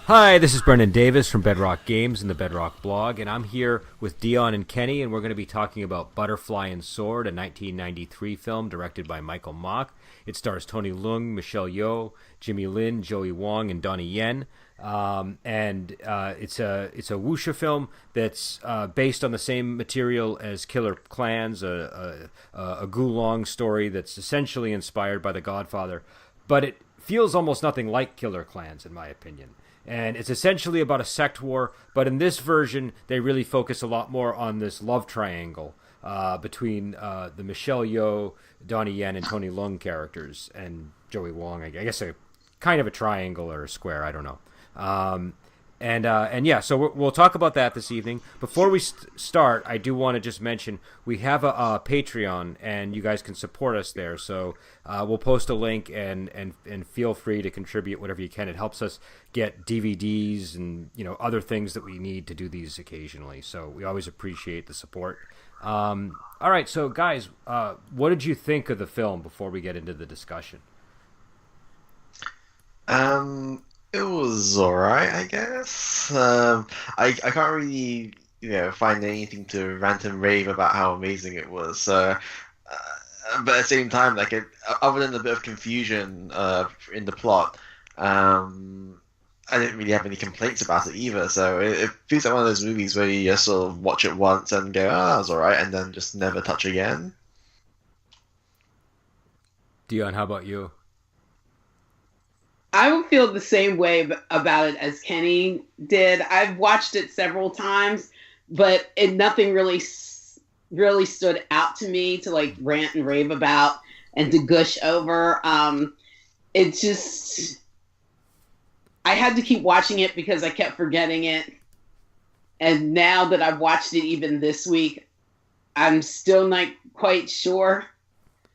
Hi, this is Brendan Davis from Bedrock Games and the Bedrock blog, and I'm here with Dion and Kenny, and we're going to be talking about Butterfly and Sword, a 1993 film directed by Michael Mak. It stars Tony Leung, Michelle Yeoh, Jimmy Lin, Joey Wong, and Donnie Yen. It's a wuxia film that's based on the same material as Killer Clans, a Gulong story that's essentially inspired by The Godfather, but it feels almost nothing like Killer Clans, in my opinion. And it's essentially about a sect war, but in this version, they really focus a lot more on this love triangle between the Michelle Yeoh, Donnie Yen, and Tony Leung characters, and Joey Wong. I guess a kind of a triangle or a square. I don't know. And yeah, so we'll talk about that this evening. Before we start, I do want to just mention we have a Patreon, and you guys can support us there. So we'll post a link, and feel free to contribute whatever you can. It helps us get DVDs and other things that we need to do these occasionally. So we always appreciate the support. All right, so guys, what did you think of the film before we get into the discussion? It was alright, I guess. I can't really, find anything to rant and rave about how amazing it was. But at the same time, other than a bit of confusion in the plot, I didn't really have any complaints about it either. So it feels like one of those movies where you just sort of watch it once and go, "Ah, that was alright," and then just never touch again. Dion, how about you? I would feel the same way about it as Kenny did. I've watched it several times, but nothing really stood out to me to like rant and rave about and to gush over. It just I had to keep watching it because I kept forgetting it. And now that I've watched it even this week, I'm still not quite sure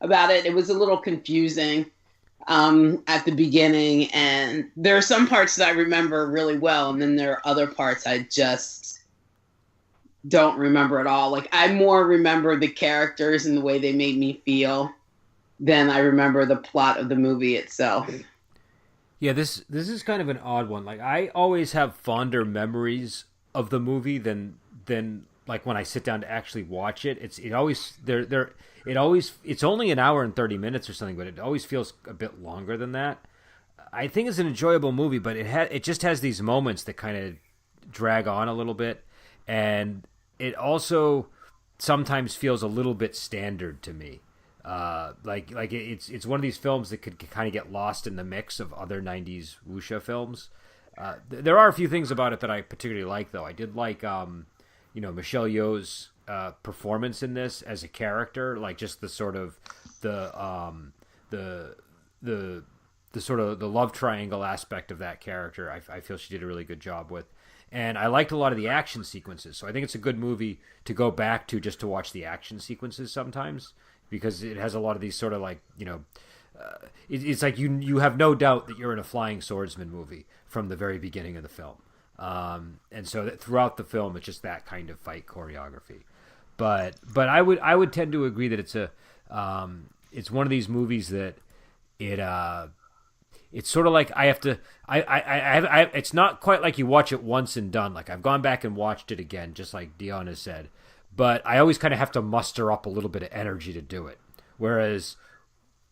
about it. It was a little confusing at the beginning, and there are some parts that I remember really well, and then there are other parts I just don't remember at all. Like, I more remember the characters and the way they made me feel than I remember the plot of the movie itself. Yeah, this is kind of an odd one. Like, I always have fonder memories of the movie than like when I sit down to actually watch it. It always it's only an hour and 30 minutes or something, but it always feels a bit longer than that. I think it's an enjoyable movie, but it just has these moments that kind of drag on a little bit, and it also sometimes feels a little bit standard to me. It's one of these films that could kind of get lost in the mix of other '90s wuxia films. There are a few things about it that I particularly like, though. I did like Michelle Yeoh's performance in this as a character, like just the sort of the sort of the love triangle aspect of that character. I feel she did a really good job with, and I liked a lot of the action sequences. So I think it's a good movie to go back to just to watch the action sequences sometimes, because it has a lot of these sort of like it's like you have no doubt that you're in a flying swordsman movie from the very beginning of the film. And so that throughout the film, it's just that kind of fight choreography. But I would tend to agree that it's one of these movies that it's sort of like I have to it's not quite like you watch it once and done. Like, I've gone back and watched it again, just like Dion has said, but I always kind of have to muster up a little bit of energy to do it. Whereas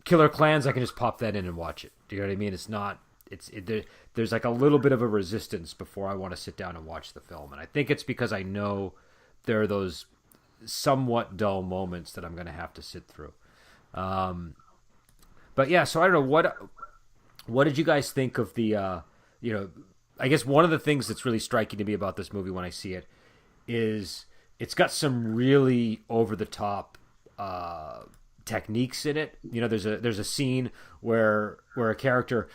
Killer Clans, I can just pop that in and watch it. Do you know what I mean? It's not. There's like a little bit of a resistance before I want to sit down and watch the film, and I think it's because I know there are those somewhat dull moments that I'm going to have to sit through. But yeah, so I don't know what did you guys think of the I guess one of the things that's really striking to me about this movie when I see it is it's got some really over the top techniques in it. There's a scene where a character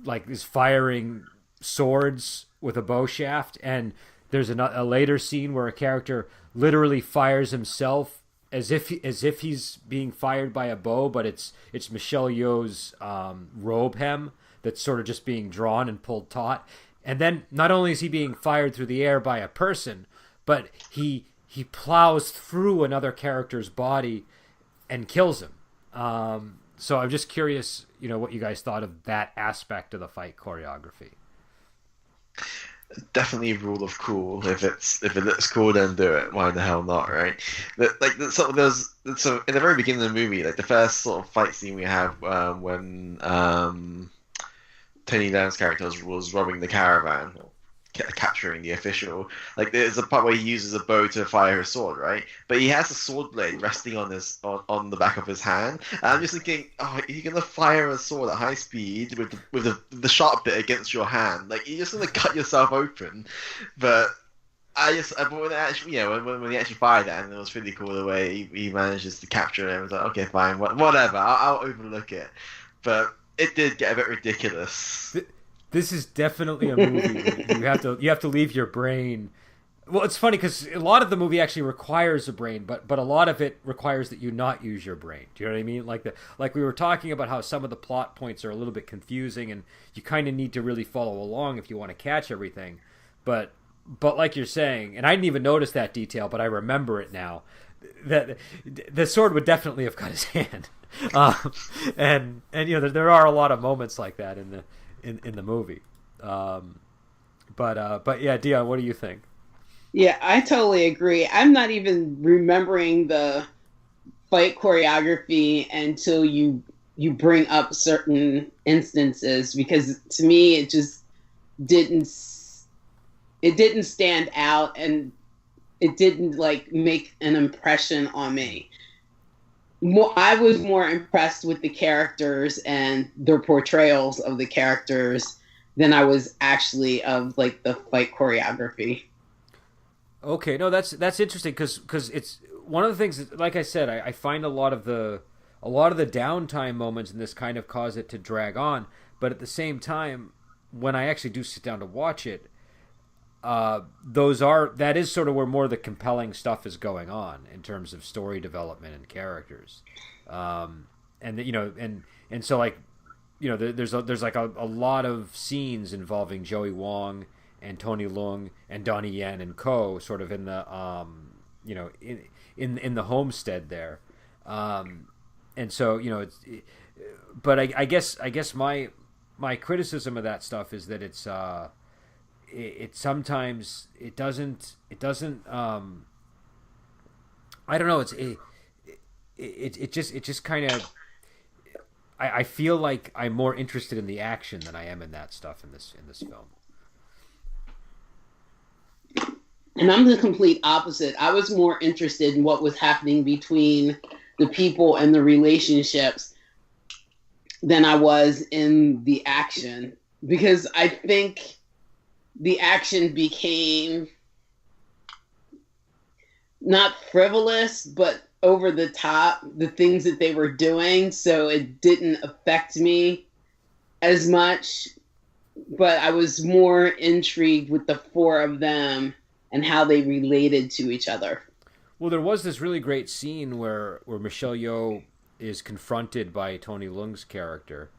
like is firing swords with a bow shaft, and there's a later scene where a character literally fires himself as if he's being fired by a bow, but it's Michelle Yeoh's robe hem that's sort of just being drawn and pulled taut. And then not only is he being fired through the air by a person, but he plows through another character's body and kills him. So I'm just curious, what you guys thought of that aspect of the fight choreography. definitely a rule of cool. If it looks cool, then do it. Why the hell not, right? Sort of so in the very beginning of the movie, like the first sort of fight scene we have when Tony Leung's character was robbing the caravan, or capturing the official. Like there's a part where he uses a bow to fire his sword, right? But he has a sword blade resting on the back of his hand. And I'm just thinking, oh, you're gonna fire a sword at high speed with the sharp bit against your hand. Like you're just gonna cut yourself open. But but when actually, when he actually fired that, and it was pretty cool the way he manages to capture it. I was like, okay, fine, whatever, I'll overlook it. But it did get a bit ridiculous. This is definitely a movie where you have to leave your brain. Well, it's funny because a lot of the movie actually requires a brain, but a lot of it requires that you not use your brain. Do you know what I mean? Like we were talking about how some of the plot points are a little bit confusing, and you kind of need to really follow along if you want to catch everything. But like you're saying, and I didn't even notice that detail, but I remember it now. That the sword would definitely have cut his hand, and there are a lot of moments like that in the movie. But yeah, Dion, what do you think? Yeah, I totally agree. I'm not even remembering the fight choreography until you bring up certain instances, because to me it just didn't stand out, and it didn't like make an impression on me. I was more impressed with the characters and their portrayals of the characters than I was actually of like the fight choreography. Okay, no, that's interesting because it's one of the things that, like I said, I find a lot of the downtime moments in this kind of cause it to drag on, but at the same time, when I actually do sit down to watch it, that is sort of where more of the compelling stuff is going on in terms of story development and characters, and so like there's like a lot of scenes involving Joey Wong and Tony Leung and Donnie Yen and Co. sort of in the in the homestead there, and so but I guess my criticism of that stuff is that it sometimes it doesn't I don't know, it just kind of I feel like I'm more interested in the action than I am in that stuff in this film. And I'm the complete opposite. I was more interested in what was happening between the people and the relationships than I was in the action, because I think the action became not frivolous, but over the top, the things that they were doing. So it didn't affect me as much, but I was more intrigued with the four of them and how they related to each other. Well, there was this really great scene where Michelle Yeoh is confronted by Tony Leung's character,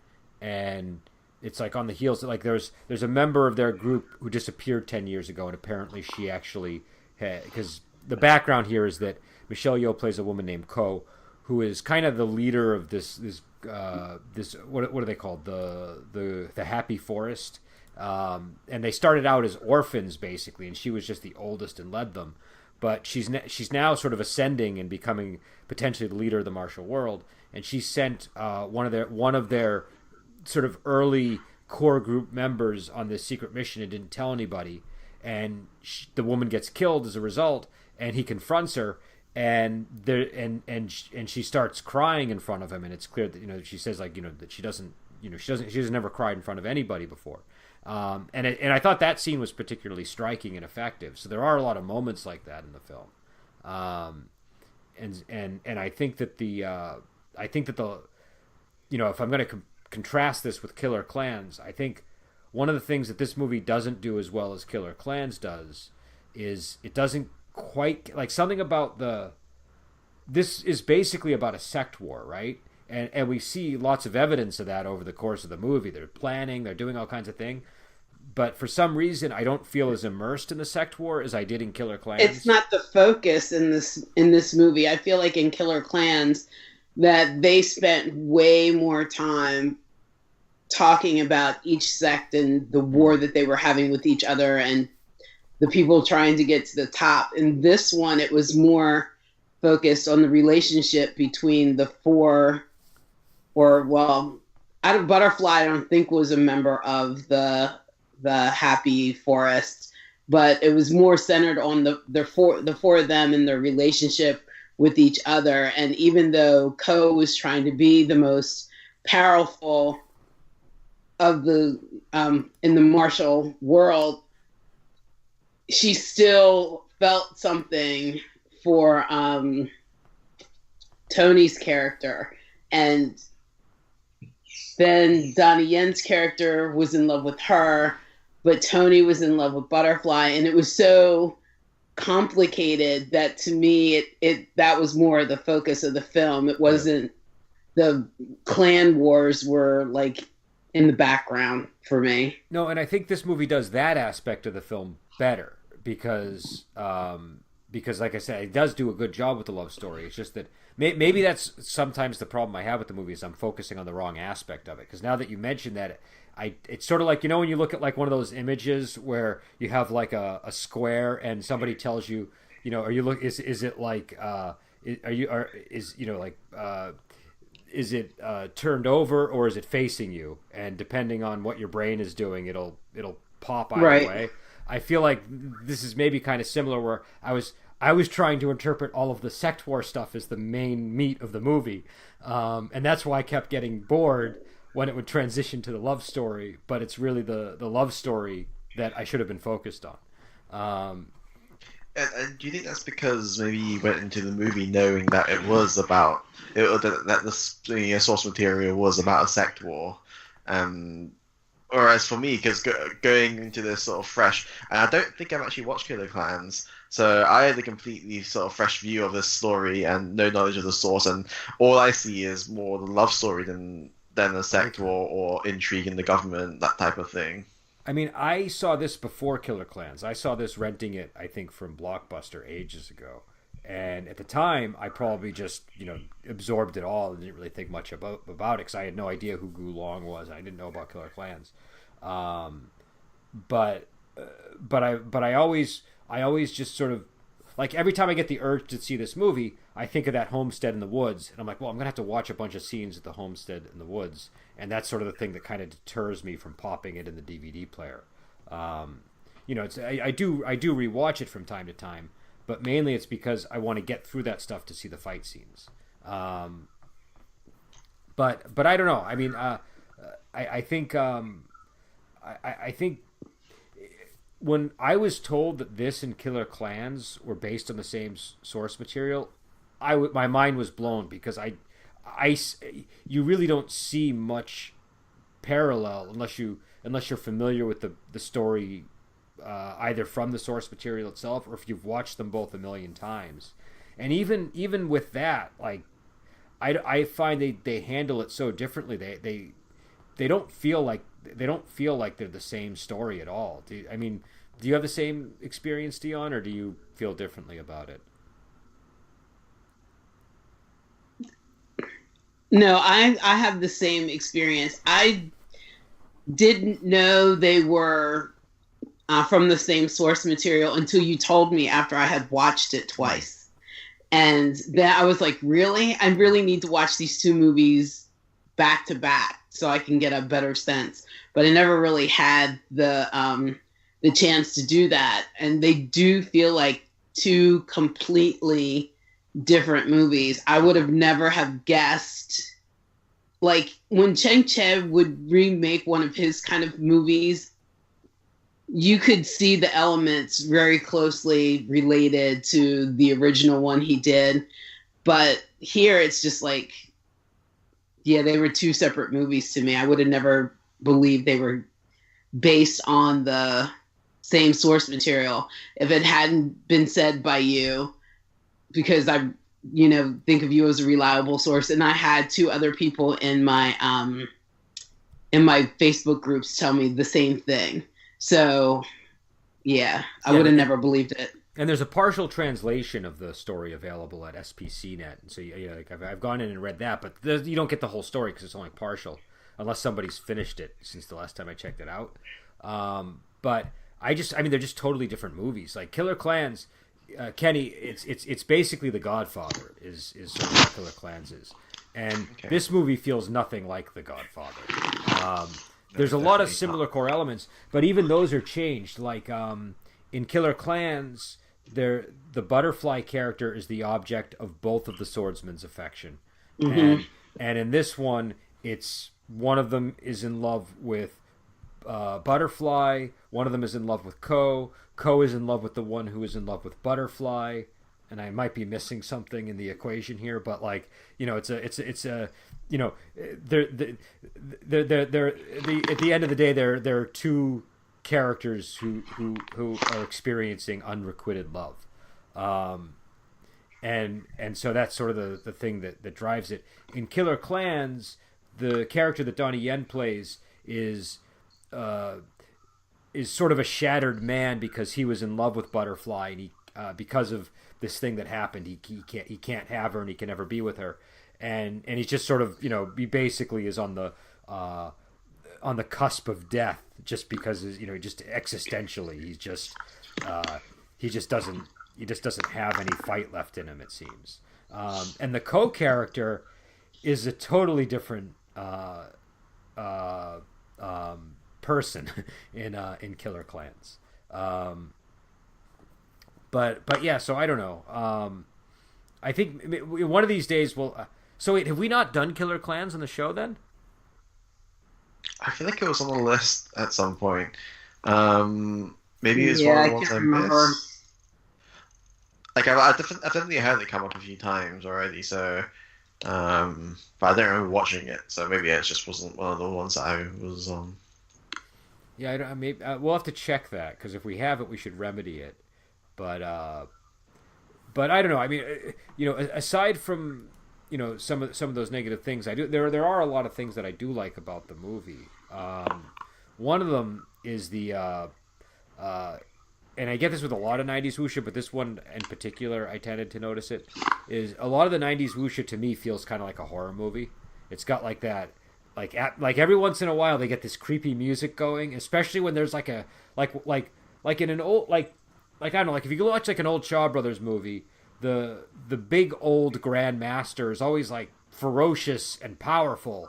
and it's like on the heels, like there's a member of their group who disappeared 10 years ago, and apparently she actually had, because the background here is that Michelle Yeoh plays a woman named Ko, who is kind of the leader of this what are they called, the Happy Forest, and they started out as orphans basically, and she was just the oldest and led them, but she's now sort of ascending and becoming potentially the leader of the martial world, and she sent one of their sort of early core group members on this secret mission and didn't tell anybody, and the woman gets killed as a result, and he confronts her, and she starts crying in front of him, and it's clear that she says like that she doesn't never cried in front of anybody before, and I thought that scene was particularly striking and effective. So there are a lot of moments like that in the film, and I think that the if I'm going to contrast this with Killer Klans, I think one of the things that this movie doesn't do as well as Killer Klans does is it doesn't quite, like, something about this is basically about a sect war, right? And we see lots of evidence of that over the course of the movie. They're planning, they're doing all kinds of things. But for some reason, I don't feel as immersed in the sect war as I did in Killer Klans. It's not the focus in this movie. I feel like in Killer Klans that they spent way more time talking about each sect and the war that they were having with each other and the people trying to get to the top. In this one, it was more focused on the relationship between the four, or well, Butterfly I don't think was a member of the Happy Forest, but it was more centered on the four of them and their relationship with each other. And even though Ko was trying to be the most powerful of the in the martial world, she still felt something for Tony's character. And then Donnie Yen's character was in love with her, but Tony was in love with Butterfly, and it was so complicated that to me that was more the focus of the film. It wasn't the clan wars were like in the background for me. No, and I think this movie does that aspect of the film better because like I said, it does do a good job with the love story. It's just that maybe that's sometimes the problem I have with the movie is I'm focusing on the wrong aspect of it. Because now that you mentioned that, it's sort of like, when you look at like one of those images where you have like a square and somebody tells you, is it like is it turned over or is it facing you? And depending on what your brain is doing, it'll pop either way. I feel like this is maybe kind of similar where I was trying to interpret all of the sect war stuff as the main meat of the movie. And that's why I kept getting bored when it would transition to the love story, but it's really the love story that I should have been focused on. And do you think that's because maybe you went into the movie knowing that it was about that the source material was about a sect war, whereas for me, because going into this sort of fresh, and I don't think I've actually watched Killer Clans, so I had a completely sort of fresh view of this story and no knowledge of the source, and all I see is more the love story than a sect war or intrigue in the government, that type of thing. I mean, I saw this before Killer Clans. I saw this renting it, I think, from Blockbuster ages ago. And at the time, I probably just, absorbed it all and didn't really think much about it because I had no idea who Leung was. I didn't know about Killer Clans. But I always just sort of, like, every time I get the urge to see this movie, I think of that homestead in the woods. And I'm like, well, I'm going to have to watch a bunch of scenes at the homestead in the woods. And that's sort of the thing that kind of deters me from popping it in the DVD player. I do rewatch it from time to time, but mainly it's because I want to get through that stuff to see the fight scenes. But I don't know. I mean, I think when I was told that this and Killer Clans were based on the same source material, my mind was blown because you really don't see much parallel unless you're familiar with the story, either from the source material itself or if you've watched them both a million times. And even with that, like I find they handle it so differently. They don't feel like they're the same story at all. Do you have the same experience, Dion, or do you feel differently about it? No, I have the same experience. I didn't know they were from the same source material until you told me after I had watched it twice. And then I was like, really? I really need to watch these two movies back to back so I can get a better sense. But I never really had the chance to do that. And they do feel like two completely different movies. I would have never have guessed, like when Cheng Che would remake one of his kind of movies, you could see the elements very closely related to the original one he did. But here it's just like, yeah, they were two separate movies to me. I would have never believed they were based on the same source material if it hadn't been said by you, because I think of you as a reliable source. And I had two other people in my Facebook groups tell me the same thing. So, yeah, I would have never believed it. And there's a partial translation of the story available at SPCnet. And so, like I've gone in and read that, but you don't get the whole story because it's only partial. unless somebody's finished it since the last time I checked it out. But I mean, they're just totally different movies. Like Killer Klans, Kenny, it's basically The Godfather is sort of what Killer Klans is, and this movie feels nothing like The Godfather. There's a lot of similar core elements, but even those are changed. Like in Killer Klans, the butterfly character is the object of both of the swordsmen's affection, and in this one, it's one of them is in love with Butterfly. One of them is in love with Ko. Ko is in love with the one who is in love with Butterfly. And I might be missing something in the equation here, but like, you know, it's a you know, they're at the end of the day, there are two characters who are experiencing unrequited love, and so that's sort of the thing that drives it. In Killer Klans, the character that Donnie Yen plays is sort of a shattered man because he was in love with Butterfly, and he because of this thing that happened, he can't have her and he can never be with her, and he's just sort of, you know, he basically is on the cusp of death just because, you know, just existentially he just doesn't have any fight left in him, it seems. And the Ko character is a totally different person in Killer Klans. But yeah, so I don't know. I think one of these days we'll. So wait, have we not done Killer Klans on the show then? I feel like it was on the list at some point. Maybe it's one of the ones I missed. Like I've definitely heard it come up a few times already. So, but I don't remember watching it. So maybe it just wasn't one of the ones that I was on. Yeah, maybe we'll have to check that, because if we have it, we should remedy it. But I don't know. I mean, you know, aside from, you know, some of those negative things, there are a lot of things that I do like about the movie. One of them is the and I get this with a lot of 90s wuxia, but this one in particular, I tended to notice it, is a lot of the 90s wuxia to me feels kind of like a horror movie. It's got like that, like every once in a while they get this creepy music going, especially when there's like a like in an old like I don't know, like if you watch like an old Shaw Brothers movie, the big old Grand Master is always like ferocious and powerful,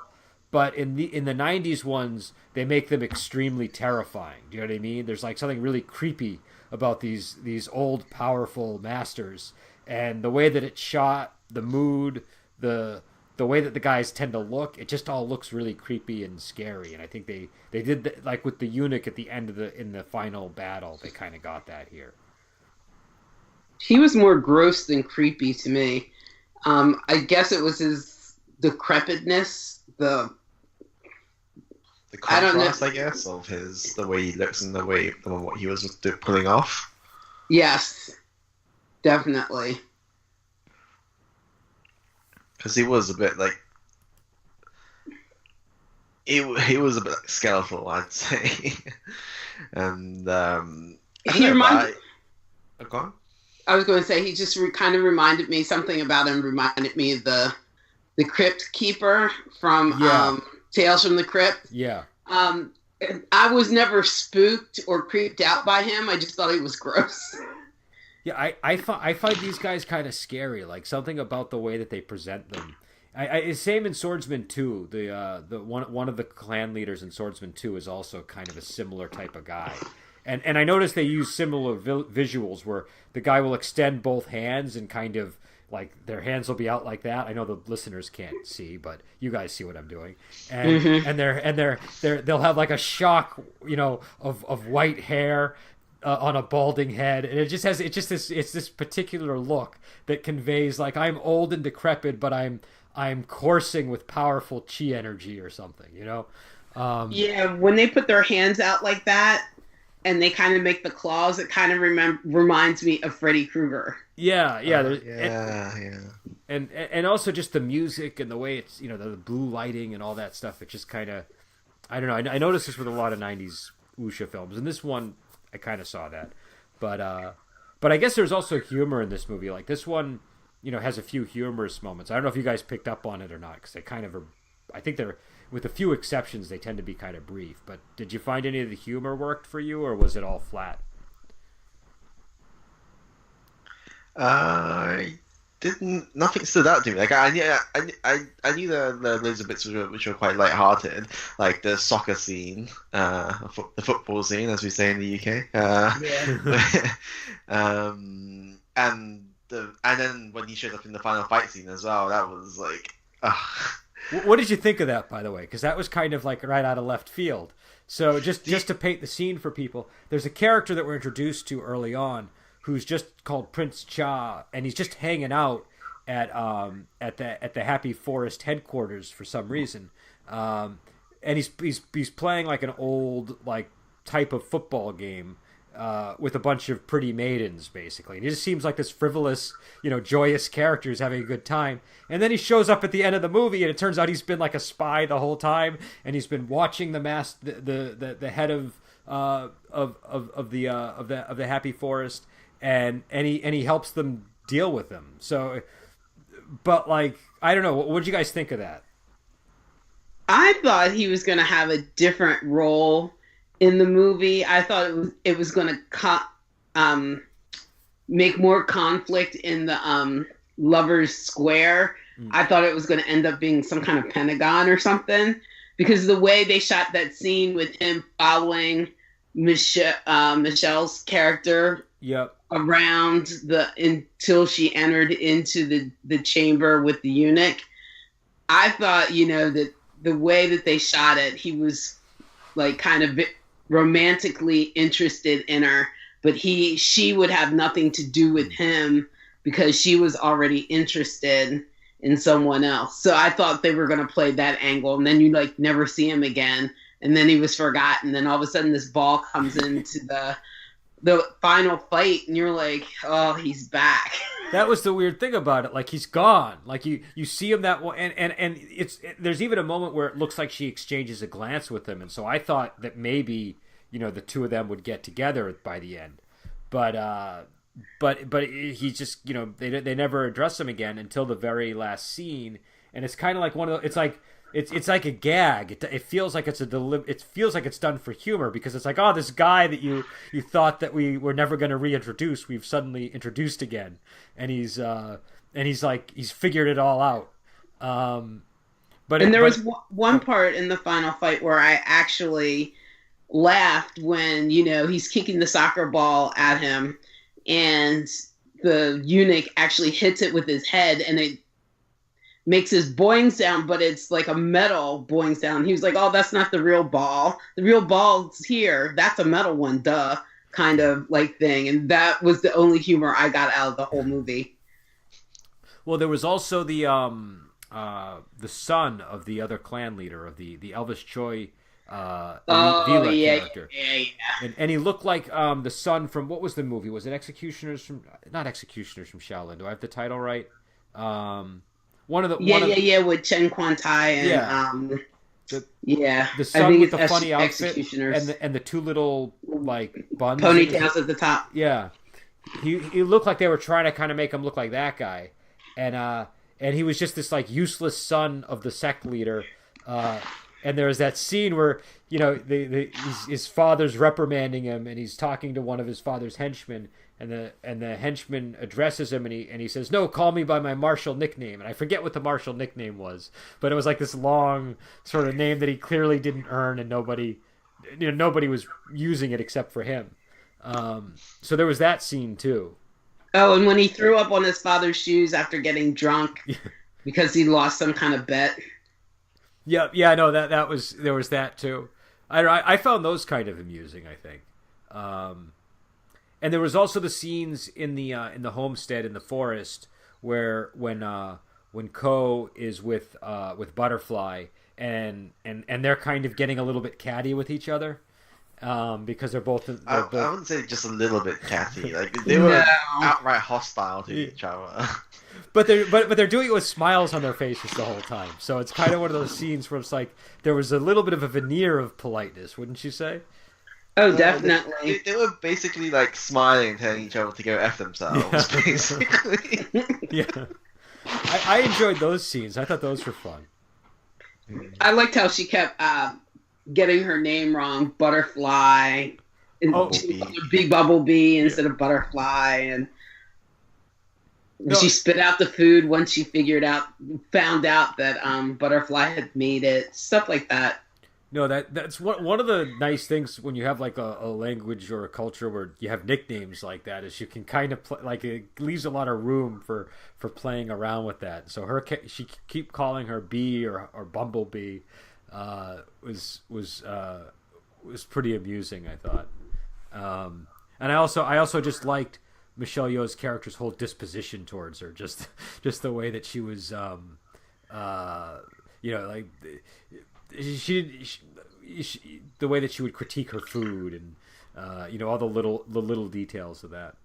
but in the 90s ones they make them extremely terrifying. Do you know what I mean? There's like something really creepy about these old powerful masters, and the way that it's shot, the mood, the way that the guys tend to look, it just all looks really creepy and scary. And I think they did like with the eunuch at the end of in the final battle, they kind of got that here. He was more gross than creepy to me. I guess it was his decrepitness, the contrast, I guess, of the way he looks and what he was pulling off. Yes, definitely. Because he was a bit like he was a bit like skeletal, I'd say, and he reminded. Go on. I was going to say he just kind of reminded me, something about him reminded me of the Crypt Keeper from Tales from the Crypt. Yeah. I was never spooked or creeped out by him. I just thought he was gross. Yeah, I find these guys kind of scary. Like something about the way that they present them. Same in Swordsman 2. The one of the clan leaders in Swordsman 2 is also kind of a similar type of guy. And I noticed they use similar visuals where the guy will extend both hands and kind of like their hands will be out like that. I know the listeners can't see, but you guys see what I'm doing. And they'll have like a shock, you know, of white hair on a balding head, and it's this particular look that conveys like I'm old and decrepit, but I'm coursing with powerful chi energy or something, you know. Yeah, when they put their hands out like that and they kind of make the claws, it kind of reminds me of Freddy Krueger. Yeah. And And also just the music and the way it's, you know, the blue lighting and all that stuff. It just kind of, I don't know. I noticed this with a lot of 90s wuxia films, and this one I kind of saw that. But I guess there's also humor in this movie. Like this one, you know, has a few humorous moments. I don't know if you guys picked up on it or not, because they kind of are. I think they're with a few exceptions, they tend to be kind of brief. But did you find any of the humor worked for you, or was it all flat? I didn't. Nothing stood out to me. Like I knew the loads of bits which were quite light-hearted, like the soccer scene, the football scene, as we say in the UK. And then when he showed up in the final fight scene as well, that was like, What did you think of that, by the way? Because that was kind of like right out of left field. So just to paint the scene for people, there's a character that we're introduced to early on who's just called Prince Cha, and he's just hanging out at the Happy Forest headquarters for some reason, and he's playing like an old like type of football game with a bunch of pretty maidens, basically. And he just seems like this frivolous, joyous character who's having a good time. And then he shows up at the end of the movie, and it turns out he's been like a spy the whole time, and he's been watching the head of the Happy Forest, and he helps them deal with them. So, but like, I don't know. What did you guys think of that? I thought he was going to have a different role in the movie. I thought it was going to make more conflict in the Lovers Square. I thought it was going to end up being some kind of Pentagon or something, because the way they shot that scene with him following Michelle's character around until she entered into the chamber with the eunuch. I thought, that the way that they shot it, he was like kind of romantically interested in her, but she would have nothing to do with him because she was already interested in someone else. So I thought they were going to play that angle, and then you like never see him again, and then he was forgotten. Then all of a sudden this ball comes into the final fight, and you're like, oh, he's back. That was the weird thing about it. Like, he's gone. Like, you see him that way, and there's even a moment where it looks like she exchanges a glance with him, and so I thought that maybe, the two of them would get together by the end. But he just, they never address him again until the very last scene, and it's kind of like one of the, it's like a gag. It feels like it feels like it's done for humor, because it's like, oh, this guy that you thought that we were never going to reintroduce, we've suddenly introduced again, and he's like, he's figured it all out. There was one part in the final fight where I actually laughed when he's kicking the soccer ball at him, and the eunuch actually hits it with his head, and it makes his boing sound, but it's like a metal boing sound. He was like, oh, that's not the real ball. The real ball's here. That's a metal one, duh, kind of like thing. And that was the only humor I got out of the whole movie. Well, there was also the son of the other clan leader, of the Elvis Choi character. Yeah. And he looked like the son from, what was the movie? Was it not Executioners from Shaolin. Do I have the title right? With Chen Quan Tai and the son with the funny outfit and the two little like buns, ponytails at the top. Yeah, he looked like they were trying to kind of make him look like that guy, and he was just this like useless son of the sect leader. And there's that scene where his father's reprimanding him, and he's talking to one of his father's henchmen, and the henchman addresses him, and he says, "No, call me by my martial nickname." And I forget what the martial nickname was, but it was like this long sort of name that he clearly didn't earn, and nobody was using it except for him. So there was that scene too. Oh, and when he threw up on his father's shoes after getting drunk because he lost some kind of bet. Yeah, no, there was that too. I found those kind of amusing, I think. And there was also the scenes in the homestead in the forest where when Ko is with Butterfly and they're kind of getting a little bit catty with each other, because they're both. I wouldn't say just a little bit catty. Like they were outright hostile to each other. But they're doing it with smiles on their faces the whole time. So it's kind of one of those scenes where it's like there was a little bit of a veneer of politeness, wouldn't you say? Oh, definitely. They were basically like smiling, telling each other to go F themselves, basically. Yeah. I enjoyed those scenes. I thought those were fun. I liked how she kept getting her name wrong, Butterfly. And Oh, she Bumblebee. called her Big Bumblebee yeah. instead of Butterfly, and No, she spit out the food once she found out that Butterfly had made it. Stuff like that. no, that's one of the nice things when you have like a language or a culture where you have nicknames like that is you can kind of like it leaves a lot of room for playing around with that. So she keep calling her Bee or Bumblebee was pretty amusing, I thought. And I also just liked Michelle Yeoh's character's whole disposition towards her, just the way that she was, uh, like the way that she would critique her food and all the little details of that.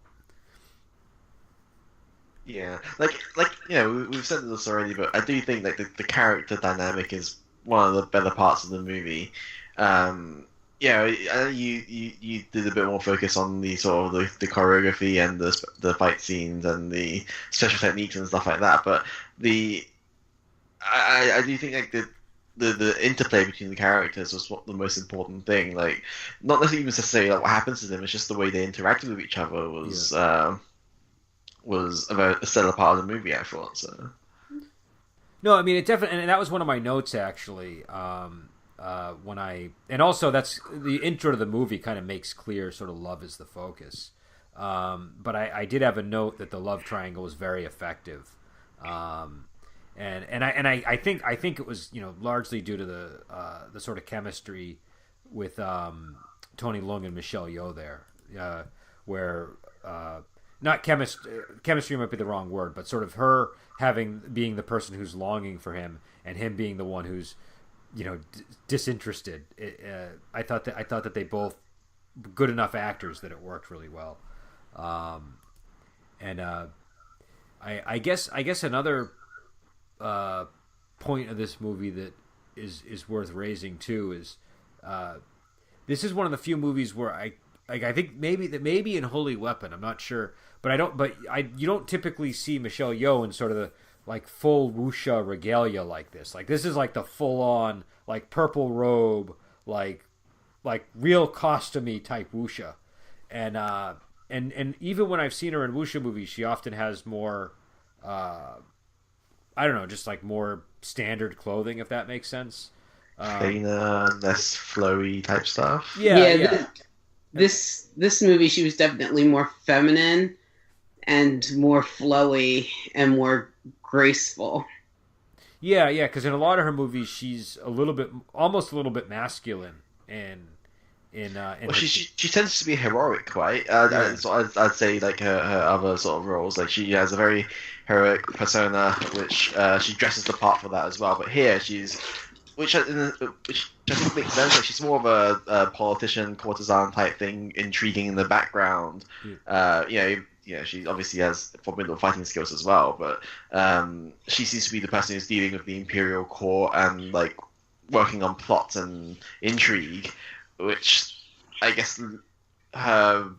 Yeah, we've said this already, but I do think like the character dynamic is one of the better parts of the movie. Yeah, I know you did a bit more focus on the sort of the choreography and the fight scenes and the special techniques and stuff like that, but the I do think like the interplay between the characters was what the most important thing. Like, not necessarily even necessarily like what happens to them, it's just the way they interacted with each other was a stellar part of the movie, I thought. So No, I mean it definitely, and that was one of my notes actually. When and also that's the intro to the movie kind of makes clear sort of love is the focus. But I did have a note that the love triangle was very effective. And I think it was largely due to the sort of chemistry with Tony Leung and Michelle Yeoh there, where not chemistry might be the wrong word, but sort of her being the person who's longing for him and him being the one who's disinterested. I thought that they both good enough actors that it worked really well. And I guess another point of this movie that is worth raising too is this is one of the few movies where I think maybe in Holy Weapon, I'm not sure, but you don't typically see Michelle Yeoh in sort of the like full wuxia regalia like this. Like this is like the full on like purple robe, like real costumey type wuxia. And even when I've seen her in wuxia movies, she often has more I don't know, just like more standard clothing, if that makes sense. cleaner, less flowy type stuff. Yeah. This movie, she was definitely more feminine and more flowy and more graceful. Yeah, because in a lot of her movies, she's almost a little bit masculine, and Well, she tends to be heroic, right? Yeah. So I'd say like her other sort of roles, like she has a very heroic persona, which she dresses the part for that as well. But here which I think makes sense. Like she's more of a politician, courtesan type thing, intriguing in the background. She obviously has formidable fighting skills as well, but she seems to be the person who's dealing with the imperial court and like working on plots and intrigue, which I guess her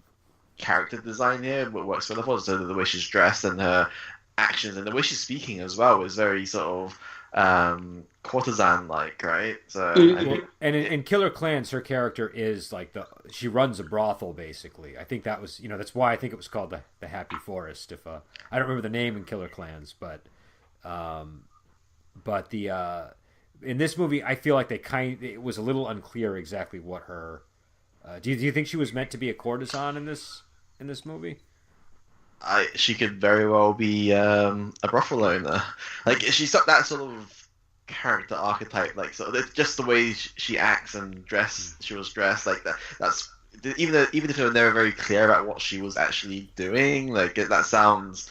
character design here works for the so the way she's dressed and her actions and the way she's speaking as well is very sort of courtesan like, right? So I think and in Killer Clans, her character is like she runs a brothel basically. I think that was that's why I think it was called the Happy Forest. If I don't remember the name in Killer Clans, but the in this movie, I feel like it was a little unclear exactly what her. Do you think she was meant to be a courtesan in this movie? she could very well be a brothel owner. Like she's got that sort of character archetype, like so just the way she acts and she was dressed like that. That's even if they were never very clear about what she was actually doing, like that sounds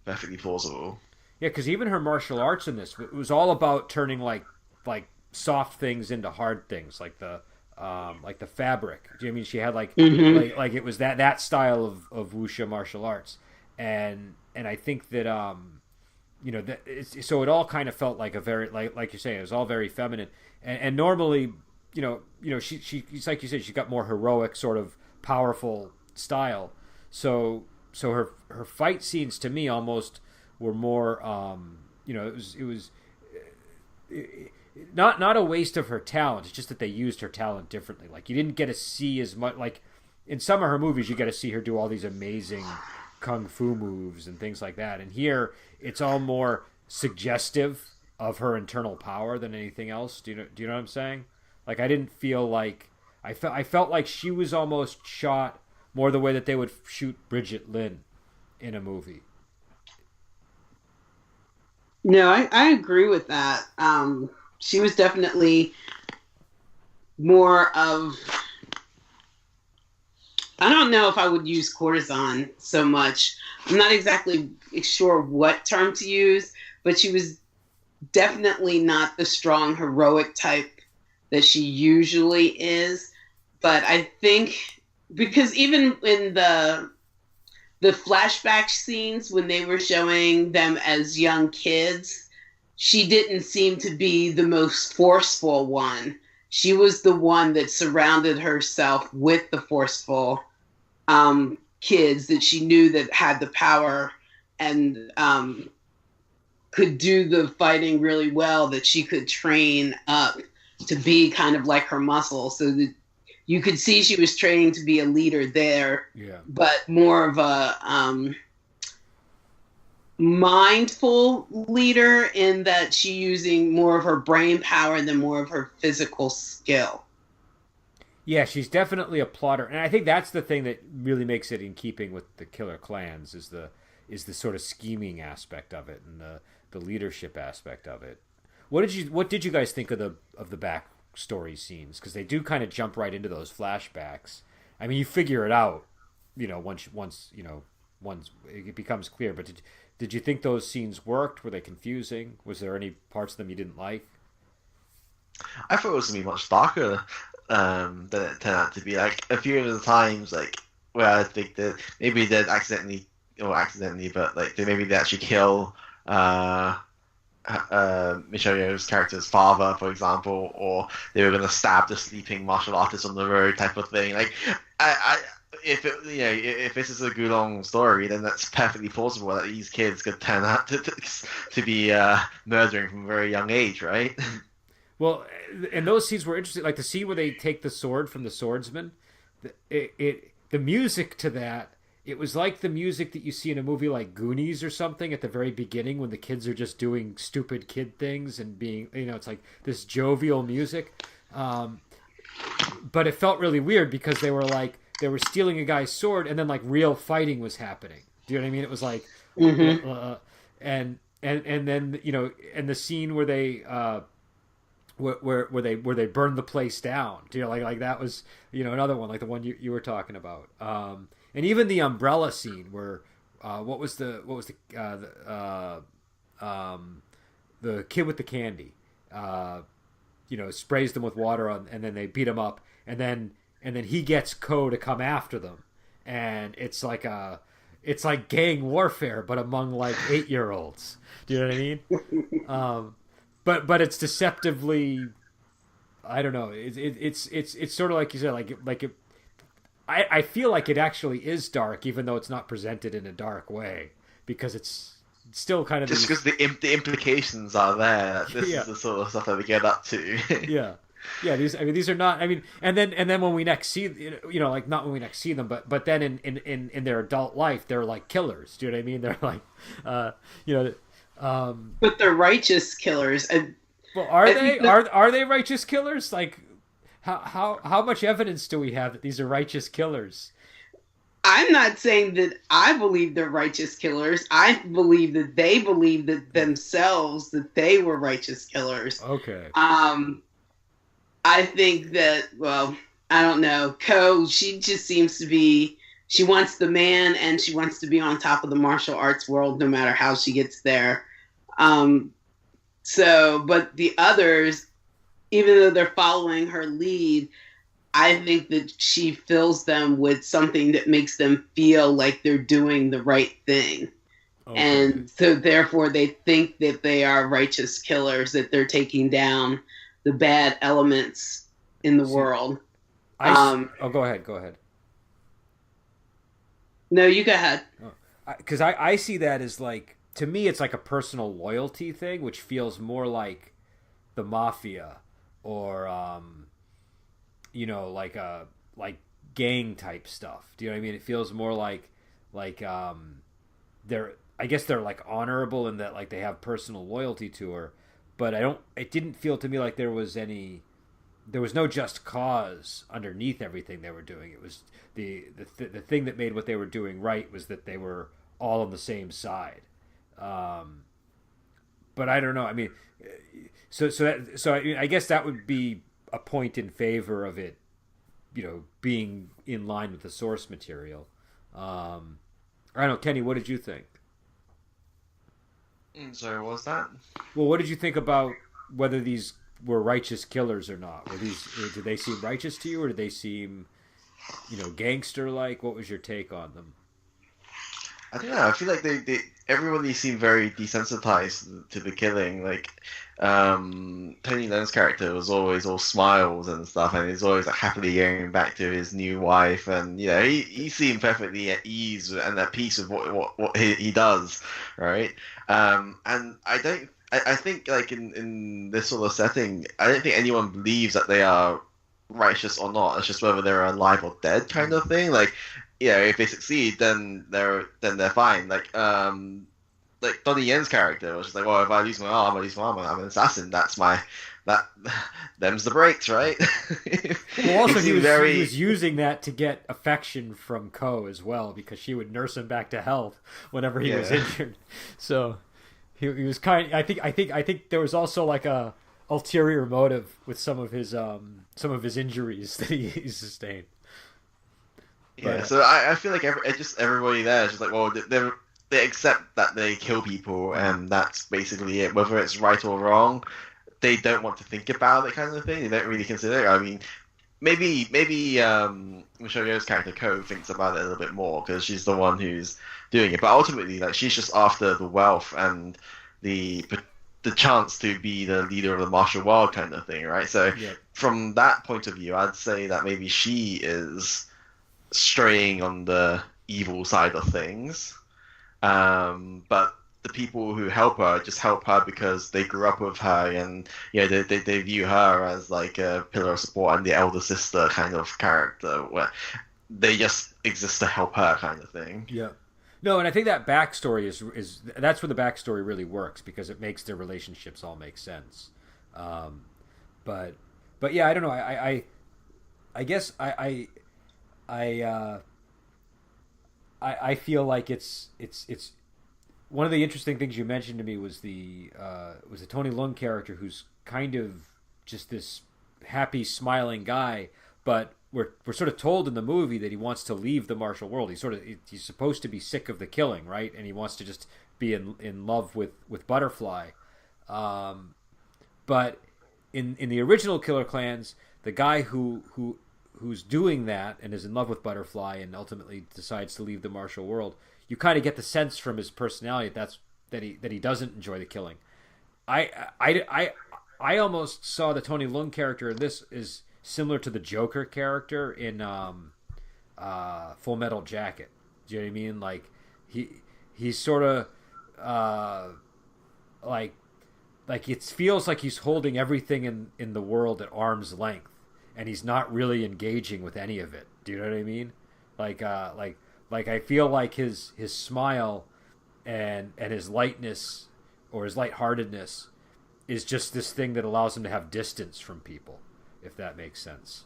perfectly plausible. Yeah, because even her martial arts in this, it was all about turning like soft things into hard things, like the fabric. Do you know what I mean she had like it was that style of wuxia martial arts, and I think that so it all kind of felt like a very like you're saying, it was all very feminine, and normally she's like you said, she's got more heroic sort of powerful style, so her fight scenes to me almost were more it was not a waste of her talent. It's just that they used her talent differently. Like you didn't get to see as much. Like in some of her movies, you get to see her do all these amazing kung fu moves and things like that. And here, it's all more suggestive of her internal power than anything else. Do you know what I'm saying? Like I didn't feel like I felt like she was almost shot more the way that they would shoot Bridget Lynn in a movie. No, I agree with that. She was definitely more of, I don't know if I would use courtesan so much. I'm not exactly sure what term to use, but she was definitely not the strong, heroic type that she usually is. But I think, because even in the flashback scenes when they were showing them as young kids, she didn't seem to be the most forceful one. She was the one that surrounded herself with the forceful kids that she knew that had the power and could do the fighting really well, that she could train up to be kind of like her muscle, so that you could see she was training to be a leader there, but more of a mindful leader, in that she using more of her brain power than more of her physical skill. Yeah, she's definitely a plotter, and I think that's the thing that really makes it in keeping with the Killer Clans is the sort of scheming aspect of it and the leadership aspect of it. What did you guys think of the backstory scenes? Because they do kind of jump right into those flashbacks. I mean, you figure it out, once it becomes clear. But did you think those scenes worked? Were they confusing? Was there any parts of them you didn't like? I thought it was gonna be much darker than it turned out to be. Like a few of the times, like where I think that maybe they'd accidentally, but like they actually kill Michelle Yeoh's character's father, for example, or they were gonna stab the sleeping martial artist on the road, type of thing. Like, if this is a Gulong story, then that's perfectly plausible that these kids could turn out to be murdering from a very young age, right? Well, and those scenes were interesting. Like the scene where they take the sword from the swordsman, the music to that, it was like the music that you see in a movie like Goonies or something at the very beginning when the kids are just doing stupid kid things and being, it's like this jovial music. But it felt really weird because they were stealing a guy's sword and then like real fighting was happening. Do you know what I mean? It was like, and then, and the scene where they, where they burned the place down. Like that was another one, like the one you were talking about. And even the umbrella scene where what was the kid with the candy, sprays them with water and then they beat him up and then he gets Ko to come after them, and it's like gang warfare but among like 8-year-olds. Do you know what I mean? But it's deceptively, I don't know. It's sort of like you said, I feel like it actually is dark, even though it's not presented in a dark way, because it's still kind of just because the implications are there. This is the sort of stuff that we get up to. Yeah. These are not. I mean, and then when we next see, like not when we next see them, but then in their adult life, they're like killers. Do you know what I mean? They're like, but they're righteous killers. Well, are they? Are they righteous killers? Like, how much evidence do we have that these are righteous killers? I'm not saying that I believe they're righteous killers. I believe that they believe that themselves that they were righteous killers. Okay. I think that, well, I don't know. Ko, she just seems to be, she wants the man and she wants to be on top of the martial arts world no matter how she gets there. But the others, even though they're following her lead, I think that she fills them with something that makes them feel like they're doing the right thing. Okay. And so therefore they think that they are righteous killers, that they're taking down the bad elements in the world. Go ahead. No, you go ahead. Because I see that as like, to me, it's like a personal loyalty thing, which feels more like the mafia or like gang type stuff. Do you know what I mean? It feels more like they're, I guess they're like honorable in that like they have personal loyalty to her, but it didn't feel to me like there was no just cause underneath everything they were doing. It was the thing that made what they were doing right was that they were all on the same side. But I don't know. I mean, I guess that would be a point in favor of it, being in line with the source material. I don't know, Kenny, what did you think? Sorry, what was that? Well, what did you think about whether these were righteous killers or not? Did they seem righteous to you, or did they seem, gangster like? What was your take on them? I don't know. I feel like everybody seemed very desensitized to the killing. Like, Tony Leung's character was always all smiles and stuff, and he's always like happily going back to his new wife, and he seemed perfectly at ease and at peace with what he does, right? And I think like in this sort of setting, I don't think anyone believes that they are righteous or not. It's just whether they're alive or dead kind of thing. Like, if they succeed, then they're fine. Like Donnie Yen's character was just like, well, if I lose my arm, I'm an assassin. Them's the breaks, right? Well, also he was using that to get affection from Ko as well, because she would nurse him back to health whenever he was injured. So he was I think there was also like a ulterior motive with some of his injuries that he sustained. Yeah, so I feel like everybody there is just like, well, they accept that they kill people, and that's basically it. Whether it's right or wrong, they don't want to think about it, kind of thing. They don't really consider it. I mean, maybe Michelle Yeoh's character Ko thinks about it a little bit more because she's the one who's doing it. But ultimately, like, she's just after the wealth and the chance to be the leader of the martial world, kind of thing, right? So from that point of view, I'd say that maybe she is straying on the evil side of things, but the people who help her just help her because they grew up with her, and they view her as like a pillar of support and the elder sister kind of character, where they just exist to help her, kind of thing. Yeah. No, and I think that backstory is that's where the backstory really works, because it makes their relationships all make sense. But yeah, I don't know. I guess I feel like it's one of the interesting things you mentioned to me was the Tony Leung character, who's kind of just this happy, smiling guy, but we're sort of told in the movie that he wants to leave the martial world. He's supposed to be sick of the killing, right? And he wants to just be in love with Butterfly. But in the original Killer Clans, the guy who's doing that and is in love with Butterfly and ultimately decides to leave the martial world, you kind of get the sense from his personality that he doesn't enjoy the killing. I almost saw the Tony Leung character in this is similar to the Joker character in Full Metal Jacket. Do you know what I mean? Like he's sort of like it feels like he's holding everything in the world at arm's length, and he's not really engaging with any of it. Do you know what I mean? Like I feel like his smile and his lightness or his lightheartedness is just this thing that allows him to have distance from people, if that makes sense.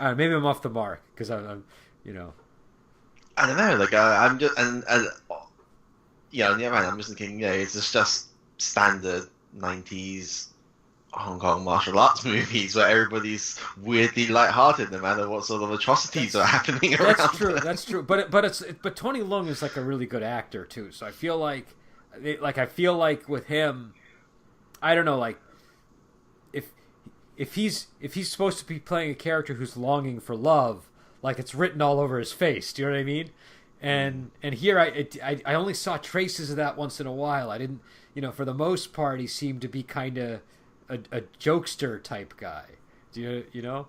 Maybe I'm off the mark because I'm I don't know. Like I'm just and on the other hand, I'm just thinking, it's just standard '90s Hong Kong martial arts movies where everybody's weirdly lighthearted no matter what sort of atrocities are happening around. That's true. But Tony Leung is like a really good actor too. So I feel like with him, I don't know, like if he's supposed to be playing a character who's longing for love, like it's written all over his face. Do you know what I mean? And here I only saw traces of that once in a while. I didn't, for the most part, he seemed to be kind of a jokester type guy. Do you know?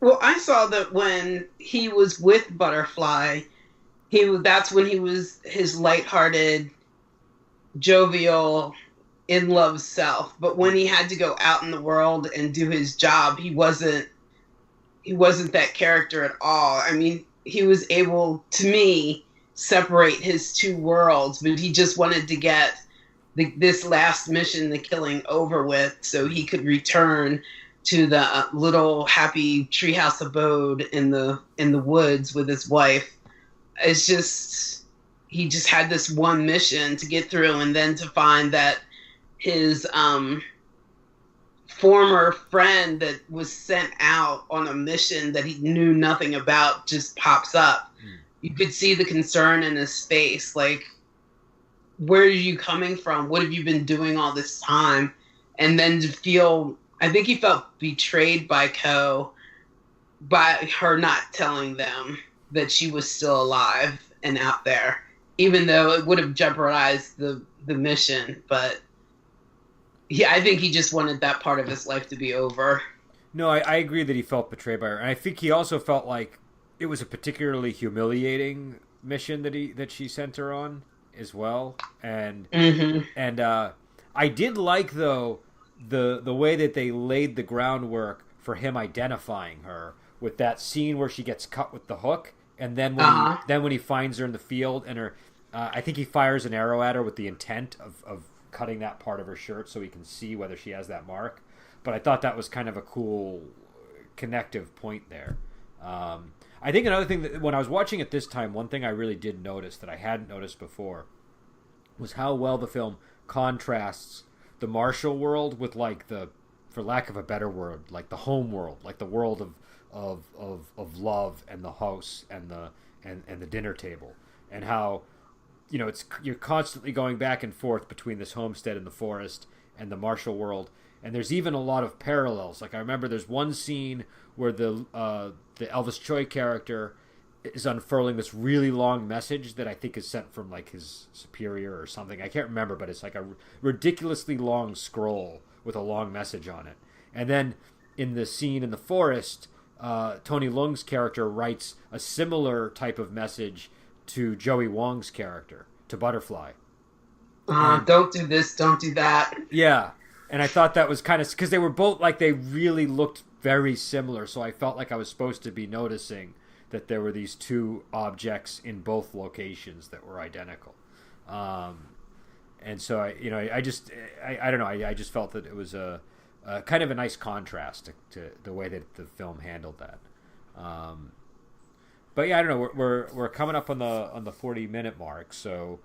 Well, I saw that when he was with Butterfly, that's when he was his lighthearted jovial, in love self. But when he had to go out in the world and do his job, he wasn't that character at all. I mean, he was able, to me, separate his two worlds, but he just wanted to get this last mission, the killing, over with, so he could return to the little happy treehouse abode in the woods with his wife. It's just, he just had this one mission to get through, and then to find that his former friend that was sent out on a mission that he knew nothing about just pops up. You could see the concern in his face, like, where are you coming from? What have you been doing all this time? And then to feel, I think he felt betrayed by Ko, by her not telling them that she was still alive and out there, even though it would have jeopardized the mission. But yeah, I think he just wanted that part of his life to be over. No, I agree that he felt betrayed by her, and I think he also felt like it was a particularly humiliating mission that she sent her on as well. And I did like, though, the way that they laid the groundwork for him identifying her with that scene where she gets cut with the hook, and then when he finds her in the field, and her I think he fires an arrow at her with the intent of cutting that part of her shirt so he can see whether she has that mark. But I thought that was kind of a cool connective point there. I think another thing that when I was watching it this time, one thing I really did notice that I hadn't noticed before was how well the film contrasts the martial world with, like, the, for lack of a better word, like the home world, like the world of love and the house and the dinner table, and how, you know, you're constantly going back and forth between this homestead in the forest and the martial world. And there's even a lot of parallels. Like, I remember there's one scene where the Elvis Choi character is unfurling this really long message that I think is sent from, like, his superior or something. I can't remember, but it's like a ridiculously long scroll with a long message on it. And then in the scene in the forest, Tony Leung's character writes a similar type of message to Joey Wong's character, to Butterfly. Don't do this, don't do that. Yeah. And I thought that was kind of, because they were both, like, they really looked very similar, so I felt like I was supposed to be noticing that there were these two objects in both locations that were identical. And so, I don't know, I just felt that it was a kind of a nice contrast to the way that the film handled that. But yeah, I don't know, we're coming up on the 40-minute mark, so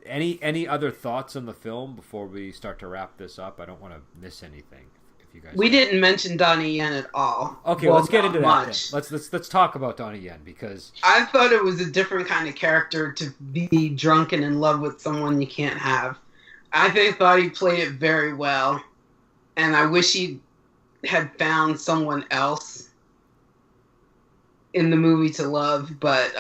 any other thoughts on the film before we start to wrap this up? I don't want to miss anything. If you guys didn't mention Donnie Yen at all. Okay, well, let's get into that then. Let's talk about Donnie Yen, because I thought it was a different kind of character to be drunk and in love with someone you can't have. I thought he played it very well, and I wish he had found someone else in the movie to love, but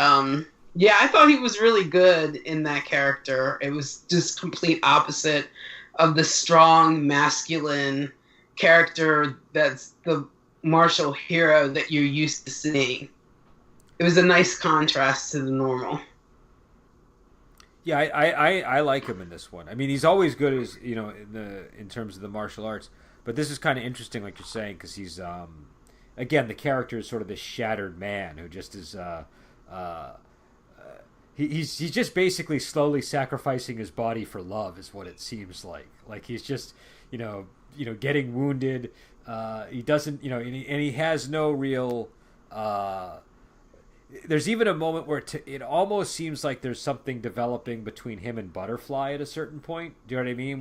yeah, I thought he was really good in that character. It was just complete opposite of the strong, masculine character that's the martial hero that you're used to seeing. It was a nice contrast to the normal. Yeah, I like him in this one. I mean, he's always good as, in terms of the martial arts, but this is kind of interesting, like you're saying, because he's again, the character is sort of this shattered man who just is he's just basically slowly sacrificing his body for love, is what it seems like. Like, he's just getting wounded. He doesn't, and he has no real. There's even a moment where it almost seems like there's something developing between him and Butterfly at a certain point. Do you know what I mean?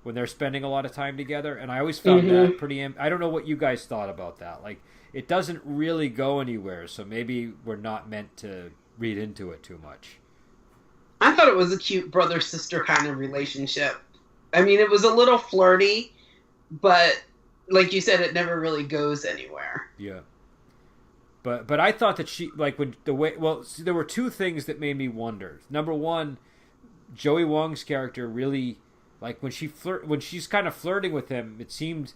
When they're spending a lot of time together, and I always found that pretty. I don't know what you guys thought about that. Like, it doesn't really go anywhere, so maybe we're not meant to read into it too much. I thought it was a cute brother-sister kind of relationship. I mean, it was a little flirty, but like you said, it never really goes anywhere. Yeah. But I thought that she, like, there were two things that made me wonder. Number one, Joey Wong's character really, like, when she's kind of flirting with him, it seemed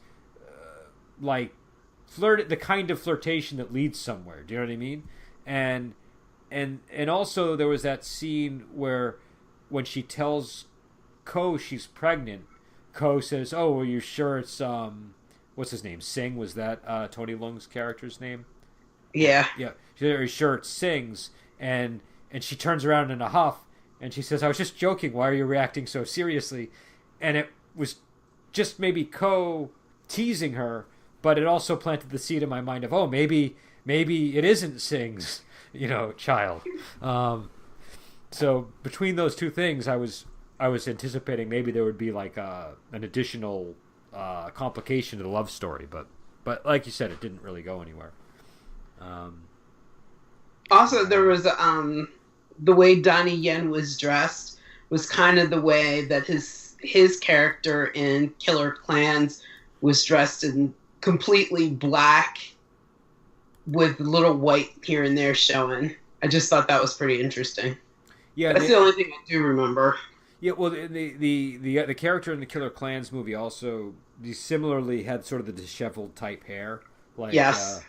like the kind of flirtation that leads somewhere. Do you know what I mean? And also there was that scene where when she tells Ko she's pregnant, Ko says, "Oh, are you sure it's what's his name? Singh, was that Tony Leung's character's name?" Yeah. Yeah. Are you sure it Sings? And she turns around in a huff and she says, "I was just joking. Why are you reacting so seriously?" And it was just maybe Ko teasing her, but it also planted the seed in my mind of, oh, maybe it isn't Sing's, child. So between those two things, I was anticipating maybe there would be like an additional complication to the love story, but like you said, it didn't really go anywhere. Also, there was the way Donnie Yen was dressed was kind of the way that his character in Killer Klans was dressed in completely black with little white here and there showing. I just thought that was pretty interesting. Yeah, that's the only thing I do remember. Yeah, well, the character in the Killer Klans movie also similarly had sort of the disheveled type hair. Like, yes.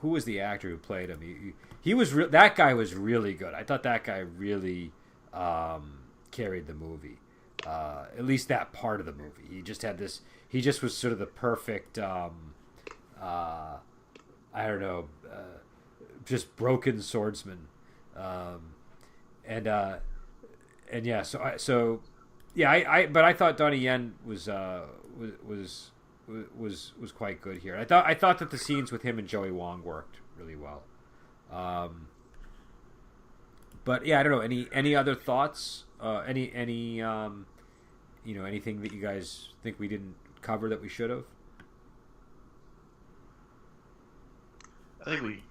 Who was the actor who played him? He was that guy was really good. I thought that guy really carried the movie. At least that part of the movie. He just had this. He just was sort of the perfect. I don't know, just broken swordsman. And yeah, but I thought Donnie Yen was quite good here. I thought that the scenes with him and Joey Wong worked really well. But yeah, I don't know. Any other thoughts? Anything that you guys think we didn't cover that we should have? I think we've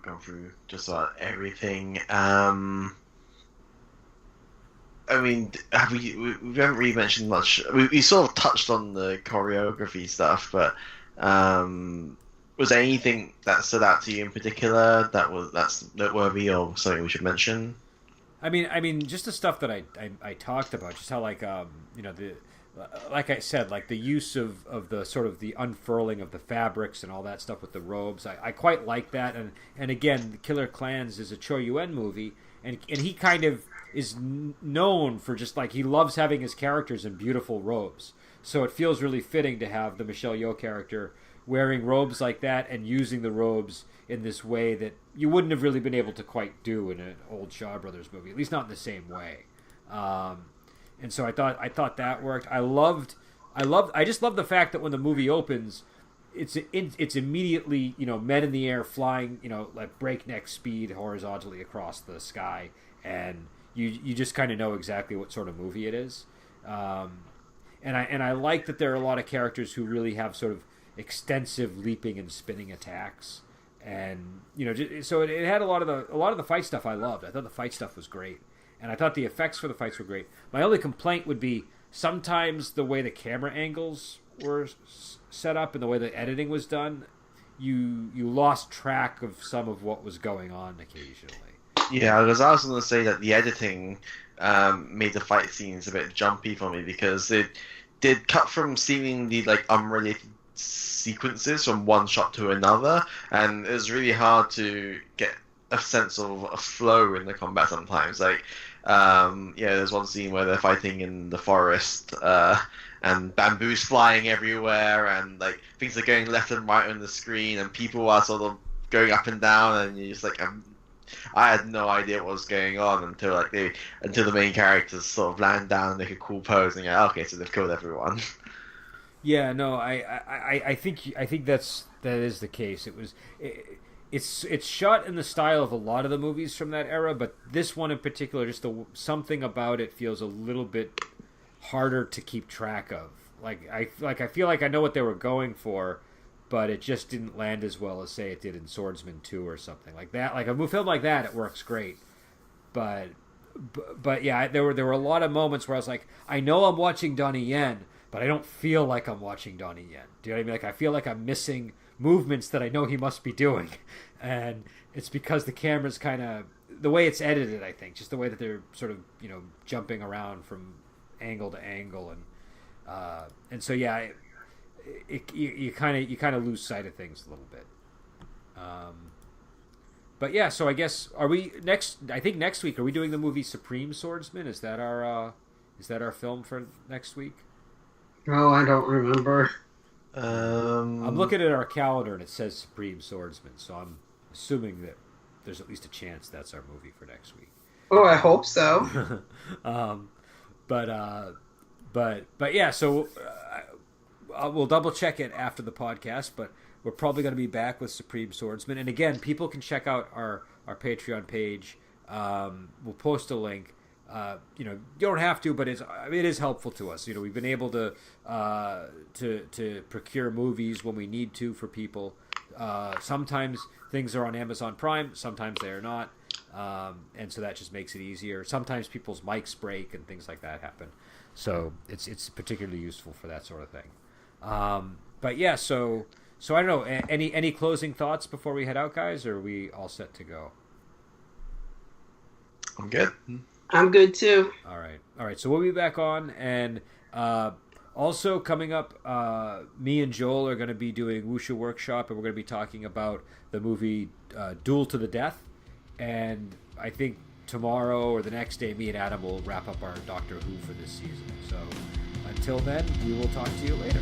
gone through just about everything. I mean, we haven't really mentioned much. We sort of touched on the choreography stuff, but was there anything that stood out to you in particular that's noteworthy or something we should mention? I mean, just the stuff that I talked about, just how like like I said, like the use of the sort of the unfurling of the fabrics and all that stuff with the robes. I quite like that, and again, Killer Klans is a Choi Yuen movie, and he kind of is known for just like he loves having his characters in beautiful robes. So it feels really fitting to have the Michelle Yeoh character wearing robes like that and using the robes in this way that you wouldn't have really been able to quite do in an old Shaw Brothers movie, at least not in the same way. And so I thought that worked. I just love the fact that when the movie opens, it's immediately, men in the air flying, like breakneck speed horizontally across the sky, and you just kind of know exactly what sort of movie it is. And I like that there are a lot of characters who really have sort of extensive leaping and spinning attacks, and so it had a lot of the fight stuff I loved. I thought the fight stuff was great, and I thought the effects for the fights were great. My only complaint would be sometimes the way the camera angles were set up and the way the editing was done, you lost track of some of what was going on occasionally. Yeah, because I was going to say that the editing made the fight scenes a bit jumpy for me, because it did cut from seemingly like unrelated sequences from one shot to another, and it was really hard to get a sense of a flow in the combat sometimes. Like, there's one scene where they're fighting in the forest, and bamboo's flying everywhere, and like things are going left and right on the screen, and people are sort of going up and down, and you're just like, I had no idea what was going on until the main characters sort of land down and make a cool pose, and you're like, okay, so they've killed everyone. Yeah, no, I think that is the case. It's shot in the style of a lot of the movies from that era, but this one in particular, just something about it feels a little bit harder to keep track of. I feel like I know what they were going for, but it just didn't land as well as, say, it did in Swordsman 2 or something like that. Like a film like that, it works great, but yeah, there were a lot of moments where I was like, I know I'm watching Donnie Yen, but I don't feel like I'm watching Donnie Yen. Do you know what I mean? Like, I feel like I'm missing movements that I know he must be doing. And it's because the camera's kind of, the way it's edited, I think, just the way that they're sort of, jumping around from angle to angle. And so, yeah, you kind of lose sight of things a little bit. But yeah, so I guess are we next? I think next week are we doing the movie Supreme Swordsman? Is that our film for next week? Oh, I don't remember. I'm looking at our calendar and it says Supreme Swordsman, so I'm assuming that there's at least a chance that's our movie for next week. Oh, I hope so. But yeah, so we'll double check it after the podcast, but we're probably going to be back with Supreme Swordsman. And again, people can check out our Patreon page. We'll post a link. You don't have to, but it is helpful to us. We've been able to procure movies when we need to for people. Sometimes things are on Amazon Prime, sometimes they are not, and so that just makes it easier. Sometimes people's mics break and things like that happen, so it's particularly useful for that sort of thing. But yeah, so I don't know. Any closing thoughts before we head out, guys, or are we all set to go? I'm good. I'm good too. All right. So we'll be back on, and also coming up, me and Joel are going to be doing Wuxia Workshop, and we're going to be talking about the movie Duel to the Death. And I think tomorrow or the next day, me and Adam will wrap up our Doctor Who for this season. So until then, we will talk to you later.